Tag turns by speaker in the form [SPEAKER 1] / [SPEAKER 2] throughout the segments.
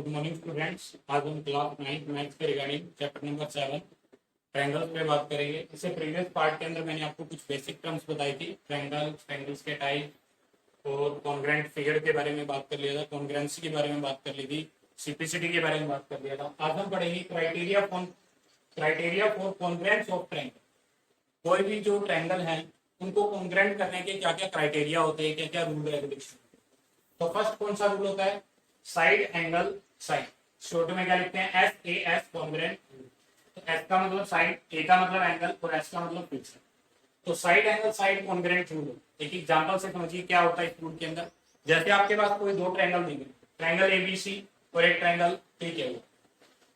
[SPEAKER 1] Good morning students. आज हम class 9 maths के रिगार्डिंग चैप्टर नंबर 7 ट्रायंगल्स पे बात करेंगे। इससे प्रीवियस पार्ट के अंदर मैंने आपको कुछ बेसिक टर्म्स बताई थी, ट्रायंगल्स के टाइप और कॉन्ग्रेंट फिगर के बारे में बात कर लिया था, कॉन्ग्रेंसी के बारे में बात कर ली थी, सिंप्लिसिटी के बारे में बात कर लिया था। आज हम पढ़ेंगे criteria for congruence of triangle. कोई भी जो ट्रायंगल है उनको कॉन्ग्रेंट करने के क्या क्या क्राइटेरिया होते हैं, क्या क्या रूल रेगुलेशन। तो फर्स्ट कौन सा रूल होता है? Side angle side. शॉर्ट में क्या लिखते हैं? S A S congruent. तो एस का मतलब साइड, ए का मतलब एंगल और एस का मतलब फिक्स। तो side angle side congruent rule. एक एग्जांपल से समझिए क्या होता है इस रूल के अंदर। जैसे आपके पास कोई दो ट्रायंगल दिखे, ट्रायंगल एबीसी और एक ट्रायंगल पीक्यू।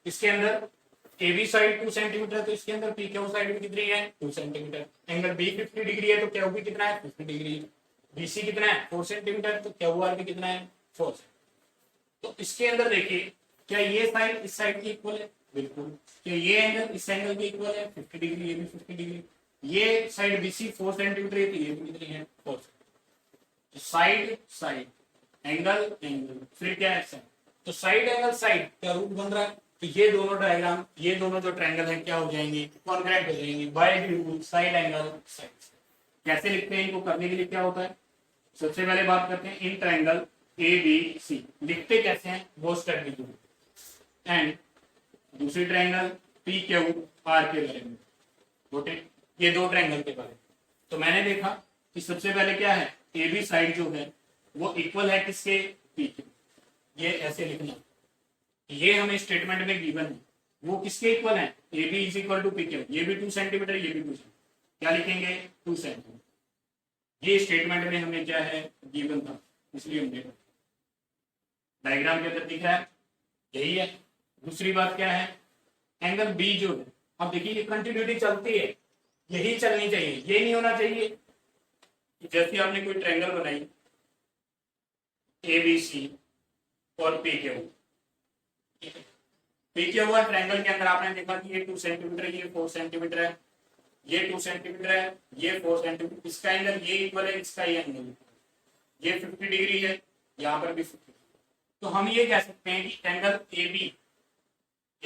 [SPEAKER 1] इसके अंदर ए बी साइड 2 सेंटीमीटर, तो इसके अंदर पी क्यू साइड भी कितनी है? 2 सेंटीमीटर। एंगल बी 50 डिग्री है तो क्यू भी कितना है? 50 डिग्री। बीसी कितना है? 4 सेंटीमीटर, तो क्यू आर भी कितना है? 4 सेंटीमीटर। तो इसके अंदर देखिए, क्या ये साइड इस साइड की इक्वल है? बिल्कुल। क्या ये एंगल इस एंगल की इक्वल है? 50 डिग्री, ये भी 50 डिग्री। ये साइड बीसी 4 सेंटीमीटर है तो ये भी कितनी है? 4 centimetre. Side side, angle angle, फिर क्या है? तो साइड एंगल साइड क्या रूल बन रहा है? तो ये दोनों डायग्राम, ये दोनों जो ट्रायंगल है क्या हो जाएंगे? कॉन्ग्रेंट हो जाएंगे by the rule side angle side. कैसे लिखते हैं इनको? करने के लिए क्या होता है? सबसे पहले बात करते हैं इन ट्रायंगल ए बी सी लिखते कैसे हैं वो स्टेप लिखिए। एंड दूसरी ट्रायंगल पी क्यू आर के बारे में, ओके, ये दो ट्रायंगल के बारे में। तो मैंने देखा कि सबसे पहले क्या है, ए बी साइड जो है वो इक्वल है किसके? P Q. ये ऐसे लिखना, ये हमें स्टेटमेंट में गिवन है, वो किसके इक्वल है? A B is equal to P Q. ये भी 2 सेंटीमीटर, ये भी 2 सेंटीमीटर। क्या लिखेंगे? 2 सेंटीमीटर। ये स्टेटमेंट में हमें क्या है? गिवन था, इसलिए हम देखा। डायग्राम के अंदर दिख रहा है, यही है। दूसरी बात क्या है? एंगल बी जो है, अब देखिए ये कंटिन्यूटी चलती है, यही चलनी चाहिए, ये नहीं होना चाहिए। जैसे आपने कोई ट्रायंगल बनाई ए बी सी और पी क्यू, पी क्यू हुआ ट्रायंगल के अंदर आपने देखा कि ये 2 सेंटीमीटर, ये 4 सेंटीमीटर है, ये 2 सेंटीमीटर है, ये 4 सेंटीमीटर। इसका एंगल ये इक्वल है, इसका ये एंगल, ये 50 डिग्री है, यहाँ पर भी 50। तो हम ये कह सकते हैं कि एंगल ए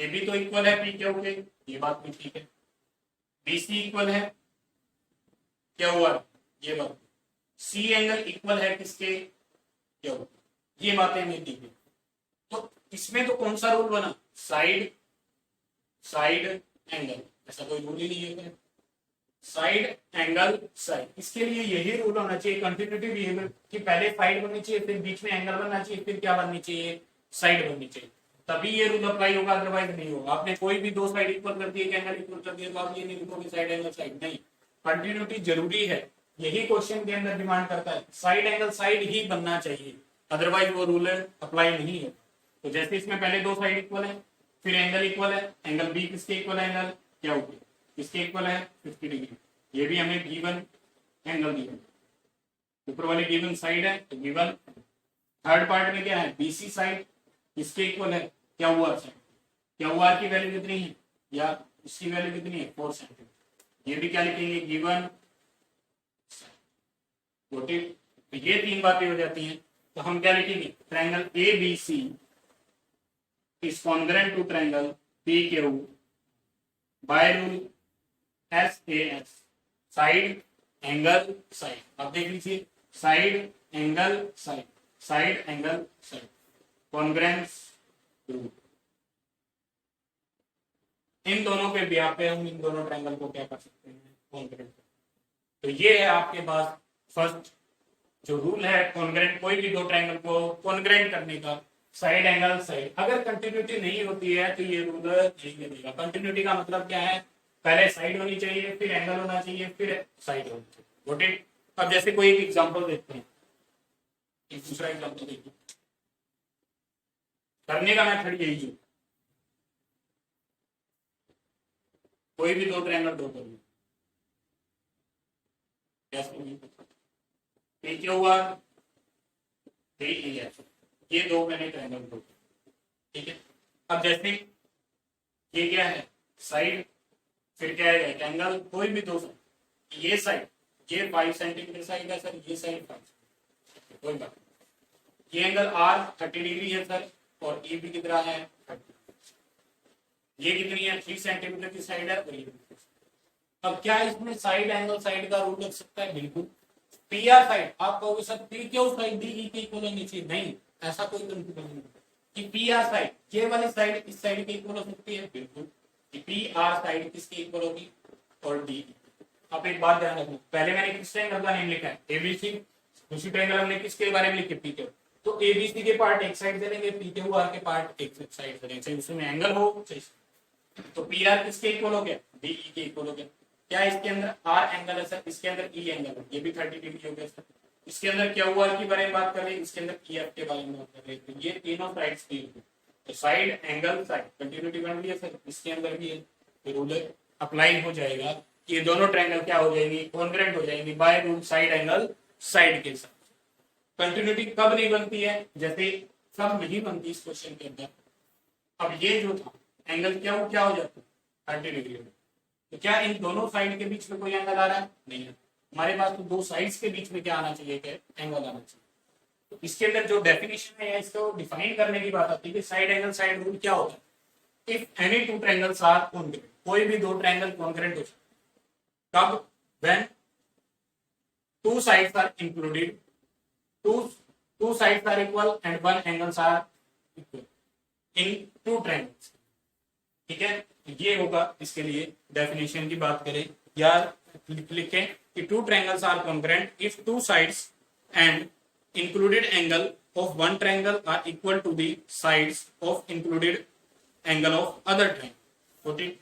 [SPEAKER 1] बी तो इक्वल है पी क्यू के, ये बात भी ठीक है। बी सी इक्वल है क्या हुआ? ये बात। सी एंगल इक्वल है किसके? क्यू। ये बातें नहीं ठीक है। तो इसमें तो कौन सा रूल बना? साइड साइड एंगल, ऐसा कोई रूल ही नहीं है। साइड एंगल साइड, इसके लिए यही रूल होना चाहिए कंटिन्यूटी बिहेवियर कि पहले साइड बननी चाहिए, फिर बीच में एंगल बनना चाहिए, फिर क्या बननी चाहिए? साइड बननी चाहिए, तभी ये रूल अप्लाई होगा, अदरवाइज नहीं होगा। आपने कोई भी दो साइड इक्वल कर दिए, एंगल इक्वल कर दिया, तो आप ये नहीं लिखोगे साइड एंगल साइड, नहीं। कंटिन्यूटी जरूरी है, यही क्वेश्चन के अंदर डिमांड करता है, साइड एंगल साइड ही बनना चाहिए, अदरवाइज वो रूल अप्लाई नहीं है। तो जैसे इसमें पहले दो साइड इक्वल है, फिर एंगल इक्वल है, एंगल बी किसके इक्वल है? एंगल क्या होगी? किसके इक्वल है? 50 डिग्री। ये भी हमें गिवन एंगल गिवन, ऊपर वाली गिवन साइड है तो गिवन। थर्ड पार्ट में क्या है? बीसी साइड इसके इक्वल है क्या हुआ? साइड क्या हुआ की वैल्यू कितनी है, या इसकी वैल्यू कितनी है? 4 सेंटीमीटर। ये भी क्या लिखेंगे? गिवन। ओके, तो ये तीन बातें हो जाती हैं। तो हम क्या लिखेंगे? Triangle A B C is congruent to triangle P Q by rule S A S, side angle side. अब देख लीजिए, side angle side, side angle side, congruence rule. इन दोनों पे भी आप हम इन दोनों ट्रायंगल को क्या कर सकते हैं? कॉन्ग्रेंट। तो ये है आपके पास फर्स्ट जो रूल है कॉन्ग्रेंट, कोई भी दो ट्रायंगल को कॉन्ग्रेंट करने का, साइड एंगल साइड। अगर कंटिन्यूटी नहीं होती है तो ये रूल नहीं लगेगा। कंटिन्यूटी का मतलब क्या है? पहले साइड होनी चाहिए, फिर एंगल होना चाहिए, फिर साइड होनी चाहिए। ओके, अब जैसे कोई एक एग्जांपल देखते हैं, एक दूसरा एग्जांपल देखिए। करने का मेथड यही है, कोई भी दो ट्रायंगल ड्रॉ करिए। क्या हुआ? ये दो मैंने ट्रायंगल ड्रॉ किया, ठीक है। अब जैसे ये क्या है? साइड, फिर क्या है? एंगल। कोई भी दो साइड, ये साइड ये 5 सेंटीमीटर साइड है सर, ये साइड 5, कोई बात। ये एंगल आर 30 डिग्री है सर, और ये भी कितना है 30। ये कितनी है 3 सेंटीमीटर की साइड है और ये भी। अब क्या इसमें साइड एंगल साइड का रूल लग सकता है? बिल्कुल। पी आर साइड, आप कहोगे सर पी क्यों साइड डी ई के इक्वल होनी चाहिए? नहीं, ऐसा कोई कंफ्यूजन नहीं कि पी आर साइड ये वाली साइड इस साइड के इक्वल हो सकती है, बिल्कुल। पी आर साइड किसके इक्वल होगी? और डी। आप एक बात ध्यान रखना, पहले मैंने किस ट्रायंगल का नेम लिखा है एबीसी, दूसरी ट्रायंगल हमने किसके बारे में लिखे? P Q. तो एबीसी के पार्ट एक साइड से लेंगे, पी क्यू आर के पार्ट एक साइड से लेंगे, चाहे उसमें एंगल हो चाहे। तो पी आर किसके इक्वल हो गया? डी ई के इक्वल हो गया। क्या इसके अंदर आर एंगल है सर? इसके अंदर ई एंगल है, ये भी 30 डिग्री हो गया सर। इसके अंदर क्या हुआ के बारे में बात कर रहे हैं, इसके अंदर ई एफ के बारे में बात कर रहे हैं। तो ये तीनों साइड्स की तो साइड एंगल साइड कंटिन्यूटी बन रही है सर, इसके अंदर भी है। रूल अप्लाई हो जाएगा कि ये दोनों ट्रायंगल क्या हो जाएंगी? कॉन्ग्रुएंट हो जाएंगी bye rule side angle side के साथ। कंटिन्यूटी कब नहीं बनती है? जैसे सब नहीं बनती इस क्वेश्चन के अंदर। अब ये जो था एंगल क्या हो जाता है 30 डिग्री में। तो क्या इन दोनों साइड के बीच में कोई एंगल आ रहा है? नहीं है। हमारे पास तो दो साइड्स के बीच में क्या आना चाहिए? क्या एंगल आना चाहिए। तो इसके अंदर जो डेफिनेशन है इसको डिफाइन करने की बात आती है कि साइड एंगल साइड रूल क्या होता है? If any two triangles are congruent, कोई भी दो ट्रायंगल कॉन्ग्रुएंट हो सकते। कब? When two sides are included, two sides are equal and one angles are equal in two triangles। ठीक है, ये होगा इसके लिए डेफिनेशन की बात करें यार लिखें कि two triangles are congruent if two sides and included angle of one triangle are equal to the sides of included angle of other triangle. ठीक,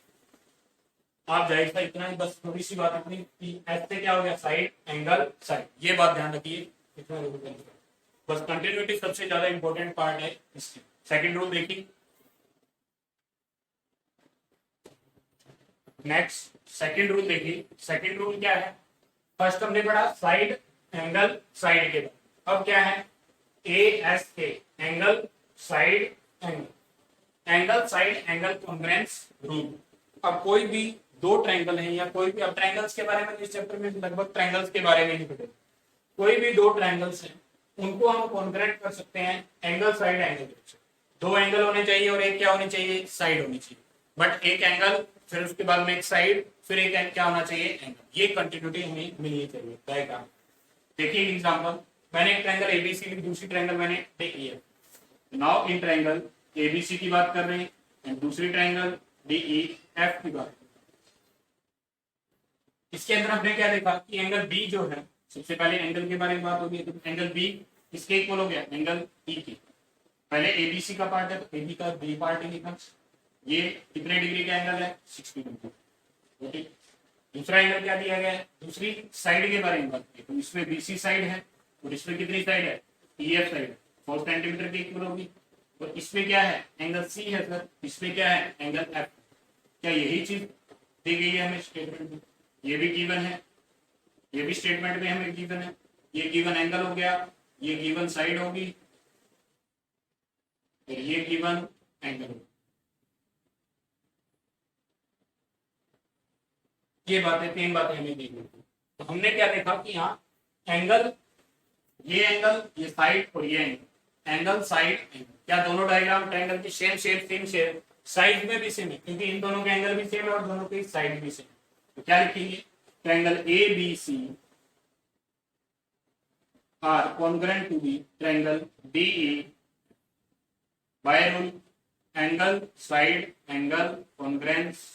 [SPEAKER 1] आप जाहिर था इतना ही, बस थोड़ी सी बात इतनी कि ऐसे क्या हो गया साइड एंगल साइड, ये बात ध्यान रखिए। बस कंटिन्यूटी सबसे ज्यादा इंपॉर्टेंट पार्ट है इसकी। सेकंड रूल देखिए, नेक्स्ट सेकंड रूल देखिए। सेकंड रूल क्या है? फर्स्ट हमने पढ़ा साइड एंगल साइड के बाद। अब क्या है? ए एस के angle side angle, angle side angle congruence rule. अब कोई भी दो ट्रायंगल हैं या कोई भी, अब ट्रायंगल्स के बारे में इस चैप्टर में लगभग ट्रायंगल्स के बारे में ही पढ़े। कोई भी दो ट्रायंगल्स हैं उनको हम कॉन्ग्रुएंट कर सकते हैं एंगल साइड एंगल। दो एंगल होने चाहिए और एक क्या होनी चाहिए? साइड होनी चाहिए। बट एक एंगल फिर उसके बाद में एक साइड फिर एक क्या होना चाहिए? एंगल। ये कंटिन्यूटी हमें मिलनी चाहिए डायग्राम। देखिए एग्जांपल, मैंने एक ट्रायंगल एबीसी ली, दूसरी ट्रायंगल मैंने देख लिया। नाउ इन ट्रायंगल एबीसी की बात कर रहे हैं एंड दूसरी ट्रायंगल डीई एफ की बात। इसके अंदर हमने क्या देखा कि एंगल बी जो है, सबसे पहले एंगल के बारे में बात होगी तो एंगल बी किसके इक्वल हो गया? एंगल ई के। पहले एबीसी का पार्ट है तो एबी का बी पार्ट ही लिखा। ये कितने डिग्री का एंगल है? 60 डिग्री। ठीक, दूसरा एंगल क्या दिया गया है? दूसरी साइड के बारे में बात की तो इसमें बीसी साइड है और इसमें कितनी साइड है? ईएफ साइड 4 सेंटीमीटर की इक्वल होगी। और इसमें क्या है? एंगल सी है सर, इसमें क्या है? Angle F. क्या यही चीज दी गई है हमें स्टेटमेंट में? ये भी गिवन है, ये भी स्टेटमेंट में हमें गिवन है। ये गिवन एंगल हो गया, ये गिवन साइड होगी और ये गिवन एंगल होगी। ये बातें, तीन बातें हमें दी गई। तो हमने क्या देखा कि यहाँ एंगल, ये साइड और ये एंगल साइड एंगल, क्या दोनों डायग्राम ट्रायंगल की same shape same shape, size में भी सेम है क्योंकि इन दोनों के एंगल भी सेम है और दोनों की साइड भी सेम। तो क्या लिखेंगे? Triangle A B C are congruent to the triangle D E by rule angle side angle congruence.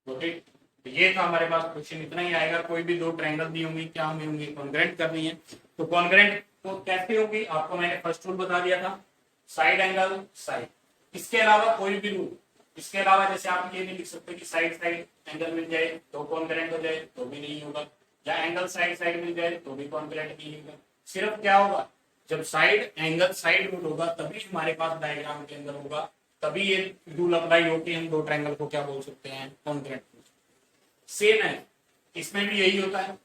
[SPEAKER 1] Okay, तो ये था हमारे पास क्वेश्चन, इतना ही आएगा। कोई भी दो ट्रायंगल दी होंगी, क्या हमें होंगी? कॉन्ग्रुएंट करनी है। तो कॉन्ग्रुएंट तो कैसे होगी? आपको मैंने फर्स्ट रूल बता दिया था, साइड एंगल साइड। इसके अलावा कोई भी रूल, इसके अलावा जैसे आप ये नहीं लिख सकते कि साइड साइड एंगल मिल जाए तो कॉन्ग्रुएंट हो जाए, तो भी नहीं होगा। या एंगल साइड साइड मिल जाए तो भी कॉन्ग्रुएंट नहीं होगा। सिर्फ क्या होगा? जब साइड एंगल साइड रूल होगा तभी हमारे पास डायग्राम के अंदर होगा, तभी ये रूल अप्लाई होकर हम दो ट्रायंगल को क्या बोल सकते हैं? कॉन्ग्रुएंट। सेम है, इसमें भी यही होता है।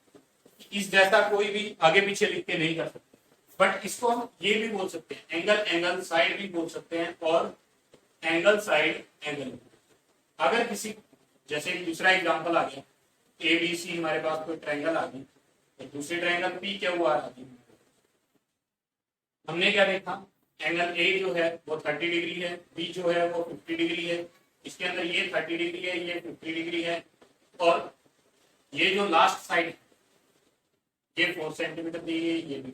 [SPEAKER 1] इस जैसा कोई भी आगे पीछे लिख के नहीं कर सकते, बट इसको हम ये भी बोल सकते हैं, एंगल एंगल साइड भी बोल सकते हैं और एंगल साइड एंगल। अगर किसी, जैसे दूसरा एग्जांपल आ गया, ए बी सी हमारे पास कोई ट्रायंगल आ गई और दूसरी ट्रायंगल पी क्यू आर आ गई। हमने क्या देखा? एंगल ए जो है वो 30 डिग्री है, बी जो है वो 50 डिग्री है, इसके अंदर ये 30 डिग्री है, ये 50 डिग्री है, और ये जो लास्ट साइड है ये 4 सेंटीमीटर दी गई, ये भी।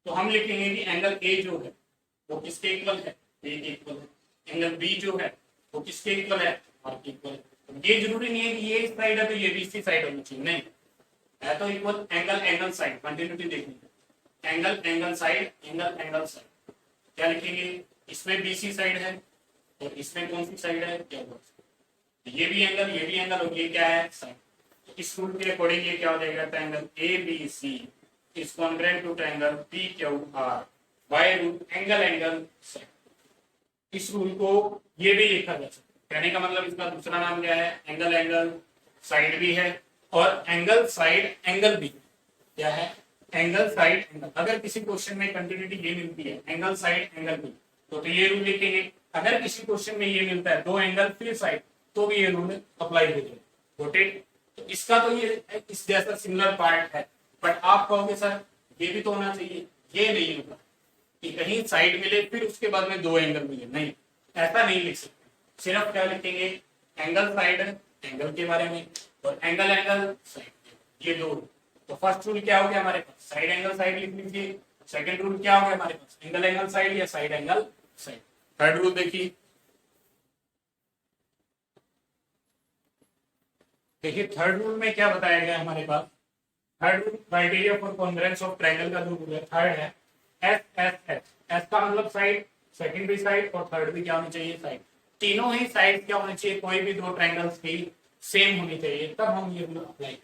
[SPEAKER 1] तो हम लिखेंगे कि एंगल ए जो है वो किसके इक्वल है, ए के इक्वल है। एंगल बी जो है वो किसके इक्वल है, आर के इक्वल है। ये जरूरी नहीं है कि ये इस साइड है तो ये भी इसी साइड होनी चाहिए, नहीं है तो equal angle angle side, continuity देखनी है, angle angle side, angle angle side. क्या लिखेंगे, इसमें बीसी साइड है और इसमें कौन सी साइड है, क्या ये भी एंगल, ये भी एंगल, और ये क्या है, साइड। इस रूल के अकॉर्डिंग ये क्या हो जाएगा, triangle A B C is congruent to triangle P Q R by rule angle angle side. इस रूल को ये भी लिखा जा सकता है, कहने का मतलब इसका दूसरा नाम क्या है, एंगल एंगल साइड भी है और एंगल साइड एंगल भी। क्या है, एंगल साइड एंगल। अगर किसी क्वेश्चन में कंटिन्यूटी ये मिलती है एंगल साइड एंगल भी, तो ये रूल लिखेंगे। अगर किसी क्वेश्चन में ये मिलता है दो एंगल फिर साइड, तो भी ये रूल अप्लाई हो जाएगा। तो इसका तो ये इस जैसा सिमिलर पार्ट है, बट आप कहोगे सर ये भी तो होना चाहिए, ये नहीं होगा कि कहीं साइड मिले फिर उसके बाद में दो एंगल मिले, नहीं, ऐसा नहीं लिख सकते। सिर्फ क्या लिखेंगे, एंगल साइड एंगल के बारे में और एंगल एंगल साइड, ये दो। तो फर्स्ट रूल क्या हो गया हमारे पास, साइड एंगल साइड लिख लीजिए। सेकंड रूल क्या हो गया हमारे पास, एंगल एंगल साइड या side angle side. Third rule देखिए, थर्ड रूल में क्या बताया गया हमारे पास। Third rule, criteria for congruence of triangle का जो रूल है थर्ड है एस एस एच। एस का मतलब साइड, सेकंड भी साइड और थर्ड भी क्या होनी चाहिए, साइड। तीनों ही साइड क्या होनी चाहिए, कोई भी दो ट्रायंगल्स की सेम होनी चाहिए, तब हम ये रूल अप्लाई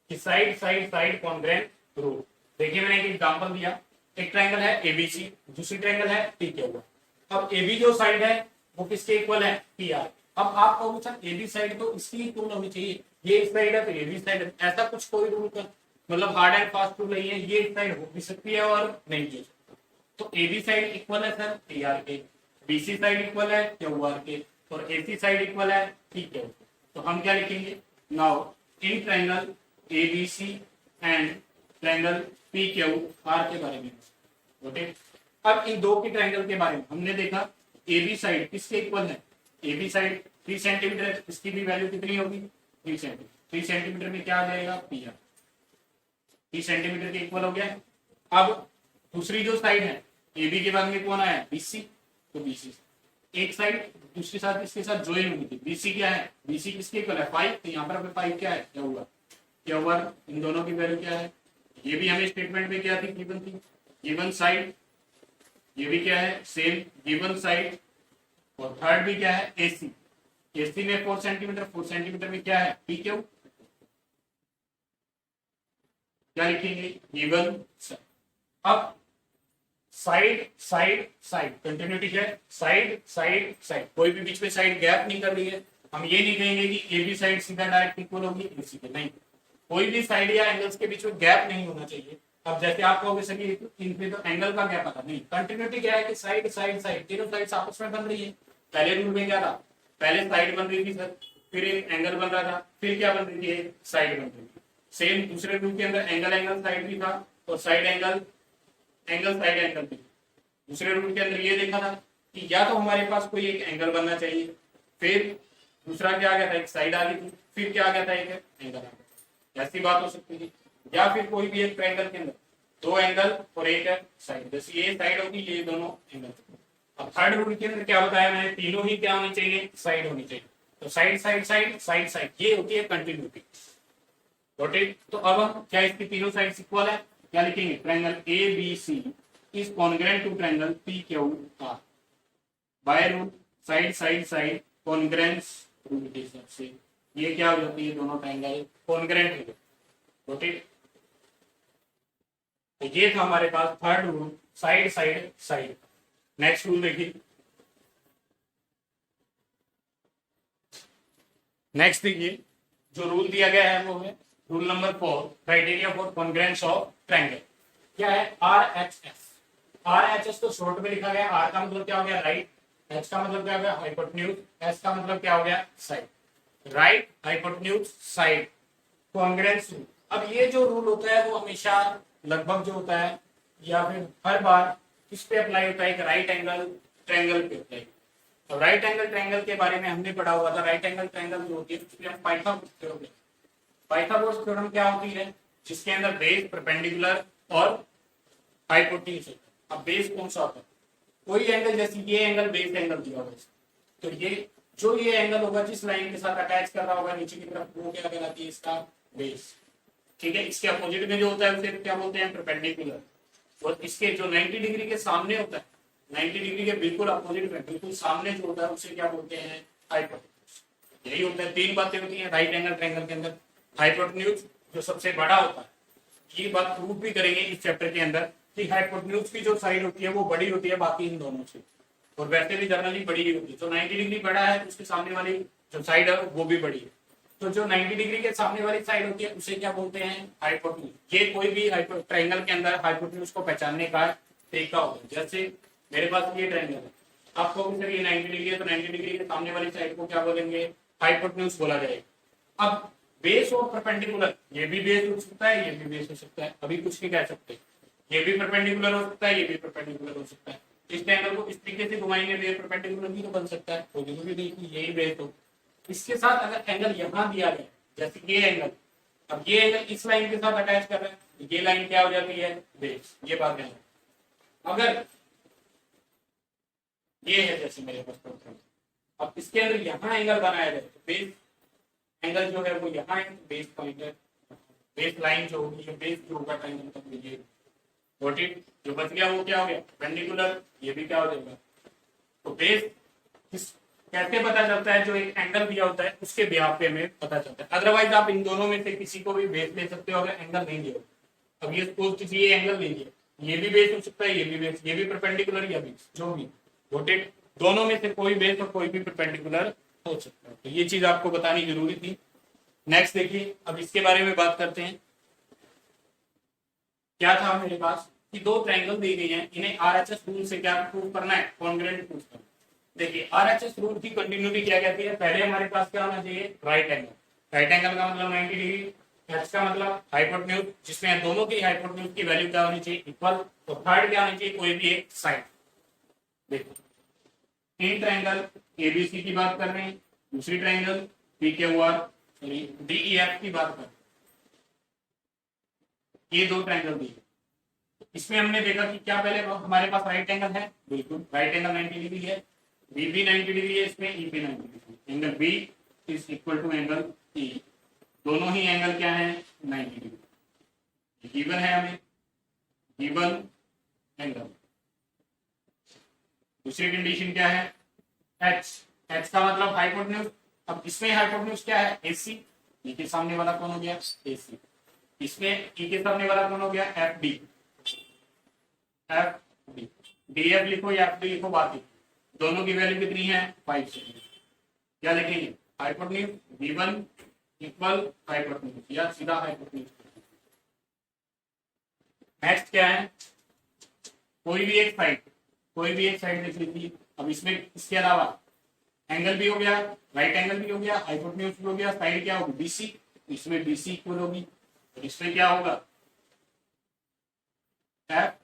[SPEAKER 1] कि side side side congruent rule. देखिए मैंने एक एग्जांपल दिया, एक ट्रायंगल है एबीसी, दूसरी ट्रायंगल है पीक्यू। अब एबी जो साइड है वो किसके इक्वल है, पीआर। अब आप कहोगे सर एबी साइड तो इसकी इक्वल होनी चाहिए, ये इस साइड है तो ये भी साइड है, ऐसा कुछ कोई रूल का मतलब हार्ड एंड फास्ट रूल नहीं है, ये इस साइड हो भी सकती है और नहीं भी। तो एबी साइड इक्वल है सर पीआर के, बीसी साइड इक्वल है क्यूआर के, और एसी साइड इक्वल है पीक्यू। तो हम क्या लिखेंगे, now in triangle ABC and triangle PQR के बारे में। ओके, अब इन दो के ट्रायंगल के बारे में हमने देखा, एबी साइड किसके इक्वल है, एबी साइड 3 सेंटीमीटर है, इसकी भी वैल्यू कितनी होगी, 3 सेंटीमीटर। 3 सेंटीमीटर में क्या आ जाएगा, पीआर, 3 सेंटीमीटर के इक्वल हो गया। अब दूसरी जो साइड है एबी के बाद में कौन आया, बीसी, तो बीसी एक साइड दूसरी साइड इसके साथ ज्वाइन होगी थी, बीसी क्या है, बीसी किसके इक्वल है 5, तो यहाँ पर 5 क्या है, क्या हुआ, क्या हुआ, इन दोनों की वैल्यू क्या है। ये भी हमें स्टेटमेंट में क्या थी, गिवन थी, गिवन साइड, ये भी क्या है सेम गिवन साइड, और थर्ड भी क्या है एसी, एसी में 4 सेंटीमीटर, 4 सेंटीमीटर में क्या है पीक्यू। क्या लिखेंगे, गिवन साइड। अब साइड साइड साइड, कंटिन्यूटी है, साइड साइड साइड, कोई भी बीच में साइड गैप नहीं कर रही है। हम ये नहीं कहेंगे कि ए बी साइड सीधा डायरेक्ट इक्वल होगी एसी के, नहीं, कोई भी साइड या एंगल्स के बीच में गैप नहीं होना चाहिए। अब जैसे आप कहोगे सर इनपे तो एंगल का गैप आता नहीं, कंटिन्यूटी क्या है कि साइड साइड साइड, तीनों साइड आपस में बन रही है। पहले रूल में क्या था, पहले साइड बन रही थी सर, फिर एक एंगल बन रहा था, फिर क्या बन रही है, साइड बन रही थी। सेम दूसरे रूल के अंदर एंगल एंगल साइड भी था और side angle angle side angle भी। दूसरे रूल के अंदर ये देखा था कि या तो हमारे पास कोई एक एंगल बनना चाहिए, फिर दूसरा क्या आ गया था, एक साइड आ गई थी, फिर क्या आ गया था, एक एंगल आ गया। ऐसी बात हो सकती है, या फिर कोई भी एक ट्रायंगल के अंदर दो एंगल और एक साइड, जैसे ये साइड होगी ये दोनों एंगल। अब थर्ड रूल के अंदर क्या बताया मैंने, तीनों ही क्या होनी चाहिए, साइड होनी चाहिए। तो side side side side side, ये होती है कंटिन्यूटी। तो अब हम क्या इसकी तीनों साइड इक्वल है, क्या लिखेंगे, triangle A B C is congruent to triangle P Q R by rule side side side congruence rule के हिसाब से। ये क्या हो जाती है, दोनों ट्रायंगल कॉन्ग्रुएंट हो गए। तो ये था हमारे पास third rule, side side side. Next rule देखिए, नेक्स्ट देखिए जो रूल दिया गया है वो है rule number 4, criteria for congruence of triangle. क्या है, RHS। RHS तो शॉर्ट में लिखा गया, R का मतलब क्या हो गया, राइट, H का मतलब क्या हो गया, हाइपोटेन्यूज, S का मतलब क्या हो गया, side. Right hypotenuse side congruence rule. अब ये जो रूल होता है वो हमेशा लगभग जो होता है या फिर हर बार किस पे अप्लाई होता है? एक राइट एंगल ट्रायंगल पे अप्लाई। तो राइट एंगल ट्रायंगल के बारे में हमने पढ़ा हुआ था। राइट एंगल ट्रायंगल जो होती है उसके हम पाइथागोरस थ्योरम। पाइथागोरस थ्योरम क्या होती है? जिसके अंदर बेस, परपेंडिकुलर और हाइपोटेन्यूज है। अब बेस कौन सा होता है? कोई एंगल, जैसे ये एंगल बेस एंगल दिया होगा, तो ये एंगल होगा जिस लाइन के साथ अटैच कर रहा होगा नीचे की तरफ, वो क्या कहलाती है? इसका बेस। ठीक है। इसके अपोजिट में जो होता है उसे क्या बोलते हैं? परपेंडिकुलर। और इसके जो 90 डिग्री के सामने होता है, 90 डिग्री के बिल्कुल अपोजिट में, बिल्कुल सामने जो होता है उसे क्या बोलते हैं? हाइपोटेन्यूज। यही होता है, तीन बातें होती हैं राइट एंगल ट्रायंगल के अंदर। हाइपोटेन्यूज जो सबसे बड़ा होता है, ये बात प्रूव भी करेंगे इस चैप्टर के अंदर कि हाइपोटेन्यूज की जो साइड होती है वो बड़ी होती है बाकी इन दोनों से, और वैसे भी जनरली बड़ी ही होती है। तो 90 डिग्री बड़ा है, उसके सामने वाली जो साइड है वो भी बड़ी है। तो जो 90 डिग्री के सामने वाली साइड होती है उसे क्या बोलते हैं? हाइपोटेन्यूज। ये कोई भी ट्रायंगल के अंदर हाइपोटेन्यूज को पहचानने का तरीका होगा। जैसे मेरे पास ये ट्रायंगल है, आपको सर ये 90 डिग्री है, तो 90 डिग्री के सामने वाली साइड को क्या बोलेंगे? हाइपोटेन्यूज बोला जाएगा। अब बेस और परपेंडिकुलर, ये भी बेस हो सकता है, ये भी बेस हो सकता है, अभी कुछ नहीं कह सकते। ये भी परपेंडिकुलर हो सकता है, ये भी परपेंडिकुलर हो सकता है। इस ट्रायंगल को इस तरीके से घुमाएंगे तो ये परपेंडिकुलर भी तो बन सकता है, वो जरूरी नहीं कि यही बेस हो। इसके साथ अगर एंगल यहां दिया गया, जैसे ये एंगल, अब ये एंगल इस लाइन के साथ अटैच कर रहा है, ये लाइन क्या हो जाती है? बेस। ये बात है। अगर ये है जैसे मेरे पास प्रॉब्लम, अब इसके अंदर यहाँ एंगल बनाया जाए तो बेस एंगल जो है वो यहाँ है, तो बेस पॉइंट है, बेस लाइन जो होगी, ये बेस जो होगा ट्रायंगल का, ये गॉट इट। जो बच गया वो क्या हो गया? परपेंडिकुलर। ये भी क्या हो जाएगा? तो बेस कैसे पता चलता है? जो एक एंगल दिया होता है उसके ब्याह पे हमें पता चलता है। अदरवाइज आप इन दोनों में से किसी को भी बेस ले सकते हो अगर एंगल नहीं दिया। अब ये सपोज किसी ये एंगल नहीं दिया, ये भी बेस हो सकता है, ये भी बेस, ये भी परपेंडिकुलर, या बेस, जो भी गॉट इट। दोनों में से कोई बेस और कोई भी परपेंडिकुलर हो सकता है। तो ये चीज आपको बतानी जरूरी थी। नेक्स्ट देखिए, अब इसके बारे में बात करते हैं। क्या था मेरे पास कि दो ट्रायंगल दी गई हैं, इन्हें आरएचएस रूल से क्या प्रूव करना है? कॉन्ग्रुएंट प्रूव करना। देखिए आरएचएस रूल की कंटिन्यूटी क्या कहती है? पहले हमारे पास क्या होना चाहिए? Right angle. राइट एंगल का मतलब 90 डिग्री, एच का मतलब हाइपोटेन्यूज, जिसमें दोनों की हाइपोटेन्यूज की वैल्यू क्या होनी चाहिए? इक्वल। और थर्ड क्या होनी चाहिए? कोई भी एक साइड। देखो इन ट्रायंगल एबीसी की बात कर रहे हैं, दूसरी ट्रायंगल पीक्यूआर सॉरी डीईएफ की बात कर रहे हैं। ये दो ट्रायंगल दी, इसमें हमने देखा कि क्या पहले हमारे पास राइट एंगल है? बिल्कुल, राइट एंगल 90 डिग्री है, बी भी 90 डिग्री है, इसमें ई भी 90 degree. Angle B is equal to angle E. दोनों ही एंगल क्या है? 90 डिग्री। गिवन है हमें, गिवन एंगल। दूसरी कंडीशन क्या है? एच। एच का मतलब हाइपोटेन्यूज। अब इसमें हाइपोटेन्यूज क्या है? एसी। ई के सामने वाला कौन हो गया? एसी। इसमें ई के सामने वाला कौन हो गया? F D. F D, D F लिखो या एफ डी लिखो, बाकी दोनों की वैल्यू कितनी है? 5 से। क्या लिखेंगे? हाइपोटेन्यूज V1 इक्वल हाइपोटेन्यूज, या सीधा हाइपोटेन्यूज। नेक्स्ट क्या है? कोई भी एक साइड, कोई भी एक साइड देख लीजिए। अब इसमें इसके अलावा एंगल भी हो गया, राइट एंगल भी हो गया, हाइपोटेन्यूज भी हो गया, साइड क्या होगी? बीसी। इसमें बीसी इक्वल होगी, और इसमें क्या होगा? F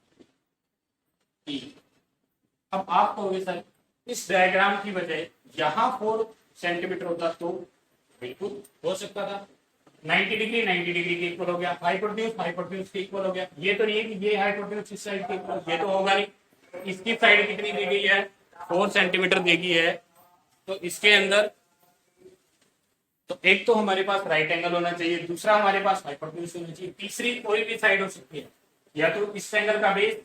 [SPEAKER 1] E. अब आप कहोगे सर इस डायग्राम की वजह यहां 4 सेंटीमीटर होता तो बिल्कुल हो सकता था। 90 डिग्री 90 डिग्री के इक्वल हो गया, हाइपोटेन्यूज के इक्वल हो गया। ये तो नहीं है कि ये हाइपोटेन्यूज इस साइड के इक्वल, ये तो होगा नहीं। इसकी साइड कितनी दी गई है? 4 सेंटीमीटर दी गई है। तो इसके अंदर तो एक तो हमारे पास राइट एंगल होना चाहिए, दूसरा हमारे पास हाइपोटेन्यूज होना चाहिए, तीसरी कोई भी साइड हो सकती है, या तो इस एंगल का बेस,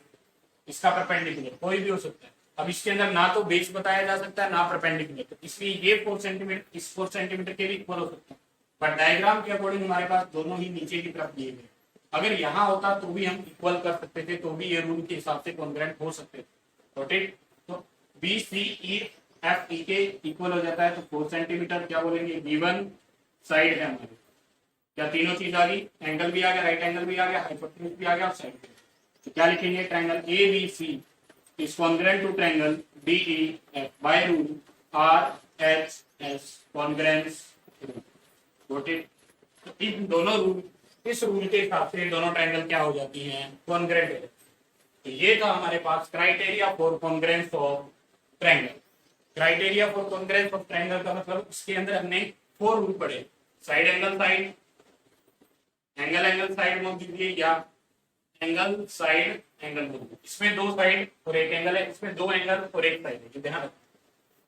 [SPEAKER 1] इसका परपेंडिकुलर, कोई भी हो सकता है। अब इसके अंदर ना तो बेस बताया जा सकता है ना परपेंडिकुलर, तो इसलिए ये 4 सेंटीमीटर इस 4 सेंटीमीटर के भी इक्वल हो सकता है। बट डायग्राम के अकॉर्डिंग हमारे पास दोनों ही नीचे की तरफ दिए गए। अगर यहाँ होता तो भी हम इक्वल कर सकते थे, तो भी ये रूल के हिसाब से कॉन्ग्रुएंट हो सकते थे। ठीक, तो B C E F E के इक्वल हो जाता है, तो 4 सेंटीमीटर क्या बोलेंगे? गिवन साइड है हमारी। क्या तीनों चीज आ गई? एंगल भी आ गया, राइट एंगल भी आ गया, हाइपोटेन्यूज भी आ गया और साइड भी। तो क्या लिखेंगे? Triangle A B C is congruent to triangle DEF by rule RHS congruence rule. Got it? तो इन दोनों रूल, इस रूल के हिसाब से दोनों ट्रायंगल क्या हो जाती हैं? कॉन्ग्रुएंट हो जाती हैं। तो ये था हमारे पास criteria for congruence of triangle. Criteria for congruence of triangle का मतलब उसके अंदर हमने 4 रूल पढ़े, side angle side, angle angle side मान लीजिए, या एंगल साइड एंगल मान। इसमें 2 साइड और 1 एंगल है, इसमें 2 एंगल और 1 साइड है, जो ध्यान रखना।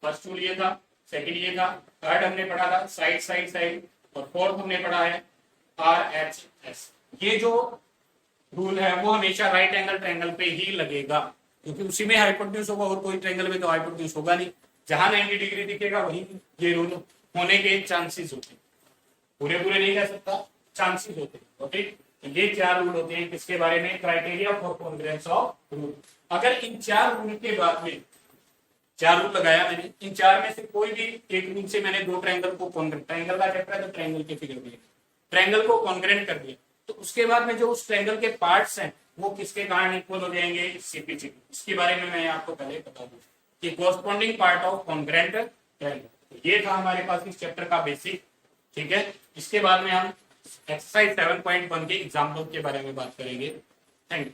[SPEAKER 1] फर्स्ट रूल ये था, सेकंड ये था, थर्ड हमने पढ़ा था साइड साइड साइड, और फोर्थ हमने पढ़ा है RHS। ये जो रूल है वो हमेशा राइट एंगल ट्रायंगल पे ही लगेगा, क्योंकि उसी में हाइपोटेन्यूज होगा, और कोई ट्रायंगल में तो हाइपोटेन्यूज होगा नहीं। जहां 90 डिग्री दिखेगा वहीं ये रूल होने के चांसेस होते हैं, पूरे पूरे नहीं कह सकता, चांसेस होते हैं। ओके, तो ये 4 रूल होते हैं किसके बारे में, criteria for congruence of rule. अगर इन 4 रूल के बाद में 4 रूल लगाया मैंने, इन 4 में से कोई भी एक रूल से मैंने 2 ट्रायंगल को कॉन्ग्रेंट, ट्रायंगल का चैप्टर है तो ट्रायंगल के फिगर दिए, ट्रायंगल को कॉन्ग्रेंट कर दिया, तो उसके बाद में जो उस ट्रायंगल के पार्ट्स हैं वो किसके कारण इक्वल हो जाएंगे, CPG। इसके बारे में मैं आपको पहले बता दूं कि corresponding part of congruent triangle. ये था हमारे पास इस चैप्टर का बेसिक। ठीक है, इसके बाद में हम एक्सरसाइज 7.1 के एग्जाम्पल के बारे में बात करेंगे। Thank you.